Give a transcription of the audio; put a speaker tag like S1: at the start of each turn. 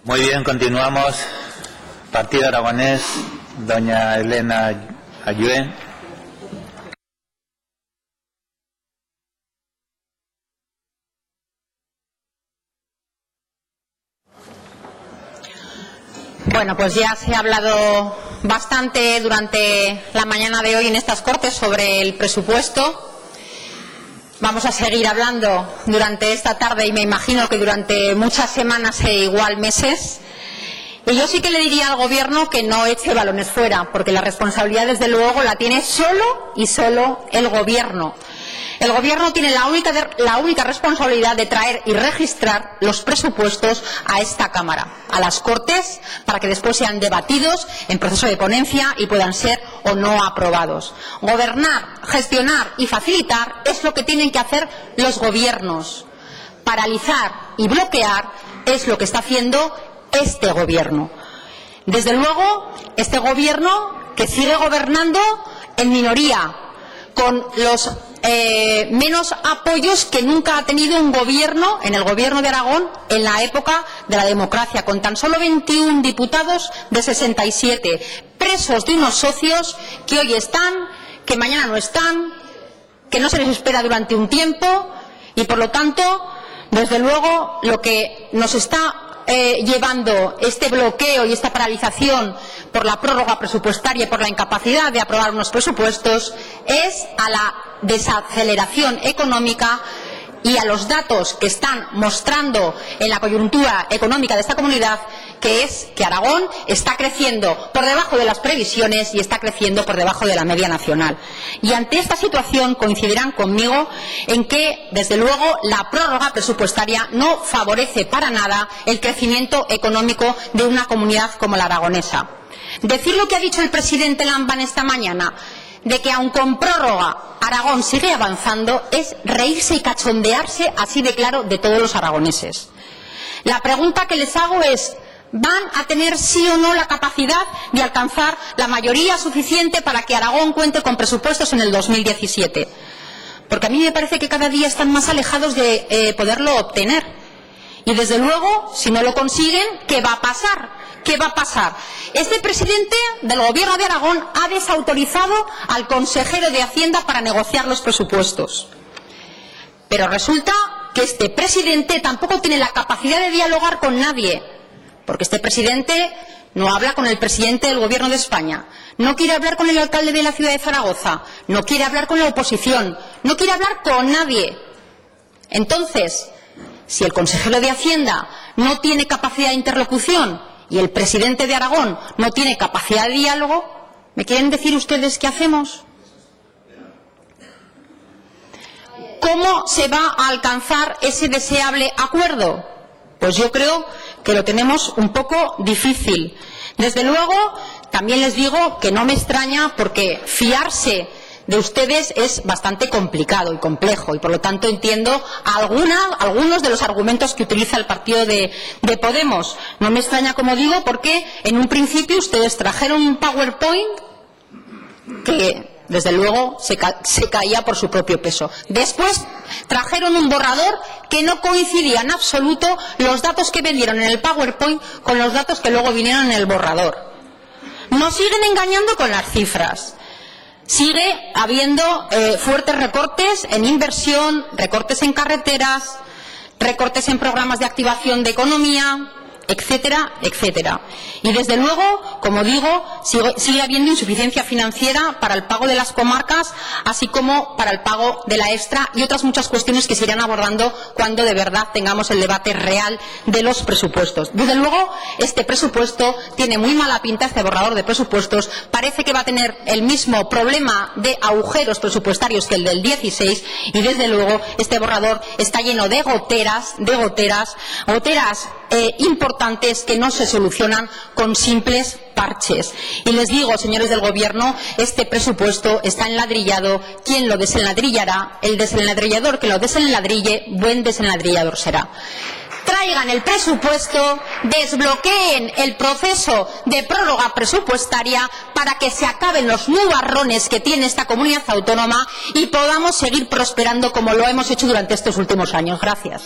S1: Muy bien, continuamos. Partido Aragonés, doña Elena Ayue.
S2: Bueno, pues ya se ha hablado bastante durante la mañana de hoy en estas Cortes sobre el presupuesto. Vamos a seguir hablando durante esta tarde y me imagino que durante muchas semanas e igual meses. Y yo sí que le diría al Gobierno que no eche balones fuera, porque la responsabilidad, desde luego, la tiene solo y solo el Gobierno. El Gobierno tiene la única responsabilidad de traer y registrar los presupuestos a esta Cámara, a las Cortes, para que después sean debatidos en proceso de ponencia y puedan ser o no aprobados. Gobernar, gestionar y facilitar es lo que tienen que hacer los gobiernos. Paralizar y bloquear es lo que está haciendo este Gobierno. Desde luego, este Gobierno que sigue gobernando en minoría, con los menos apoyos que nunca ha tenido un gobierno en el Gobierno de Aragón en la época de la democracia, con tan solo 21 diputados de 67, presos de unos socios que hoy están, que mañana no están, que no se les espera durante un tiempo y, por lo tanto, desde luego, lo que nos está llevando este bloqueo y esta paralización por la prórroga presupuestaria y por la incapacidad de aprobar unos presupuestos es a la desaceleración económica y a los datos que están mostrando en la coyuntura económica de esta comunidad, que es que Aragón está creciendo por debajo de las previsiones y está creciendo por debajo de la media nacional. Y ante esta situación coincidirán conmigo en que, desde luego, la prórroga presupuestaria no favorece para nada el crecimiento económico de una comunidad como la aragonesa. Decir lo que ha dicho el presidente Lambán esta mañana, de que aun con prórroga Aragón sigue avanzando, es reírse y cachondearse así de claro de todos los aragoneses. La pregunta que les hago es: ¿van a tener sí o no la capacidad de alcanzar la mayoría suficiente para que Aragón cuente con presupuestos en el 2017? Porque a mí me parece que cada día están más alejados de poderlo obtener. Y desde luego, si no lo consiguen, ¿qué va a pasar? ¿Qué va a pasar? Este presidente del Gobierno de Aragón ha desautorizado al consejero de Hacienda para negociar los presupuestos. Pero resulta que este presidente tampoco tiene la capacidad de dialogar con nadie, porque este presidente no habla con el presidente del Gobierno de España, no quiere hablar con el alcalde de la ciudad de Zaragoza, no quiere hablar con la oposición, no quiere hablar con nadie. Entonces, si el consejero de Hacienda no tiene capacidad de interlocución y el presidente de Aragón no tiene capacidad de diálogo, ¿me quieren decir ustedes qué hacemos? ¿Cómo se va a alcanzar ese deseable acuerdo? Pues yo creo que lo tenemos un poco difícil. Desde luego, también les digo que no me extraña, porque fiarse de ustedes es bastante complicado y complejo, y por lo tanto entiendo algunos de los argumentos que utiliza el partido de Podemos. No me extraña, como digo, porque en un principio ustedes trajeron un PowerPoint que desde luego se caía por su propio peso. Después trajeron un borrador que no coincidía en absoluto los datos que vendieron en el PowerPoint con los datos que luego vinieron en el borrador. Nos siguen engañando con las cifras. Sigue habiendo fuertes recortes en inversión, recortes en carreteras, recortes en programas de activación de economía, etcétera, etcétera. Y desde luego, como digo, sigue habiendo insuficiencia financiera para el pago de las comarcas, así como para el pago de la extra y otras muchas cuestiones que se irán abordando cuando de verdad tengamos el debate real de los presupuestos. Desde luego, este presupuesto tiene muy mala pinta, este borrador de presupuestos. Parece que va a tener el mismo problema de agujeros presupuestarios que el del 16, y desde luego este borrador está lleno de goteras importantes que no se solucionan con simples parches. Y les digo, señores del Gobierno, este presupuesto está enladrillado. ¿Quién lo desenladrillará? El desenladrillador que lo desenladrille, buen desenladrillador será. Traigan el presupuesto, desbloqueen el proceso de prórroga presupuestaria para que se acaben los nubarrones que tiene esta comunidad autónoma y podamos seguir prosperando como lo hemos hecho durante estos últimos años. Gracias.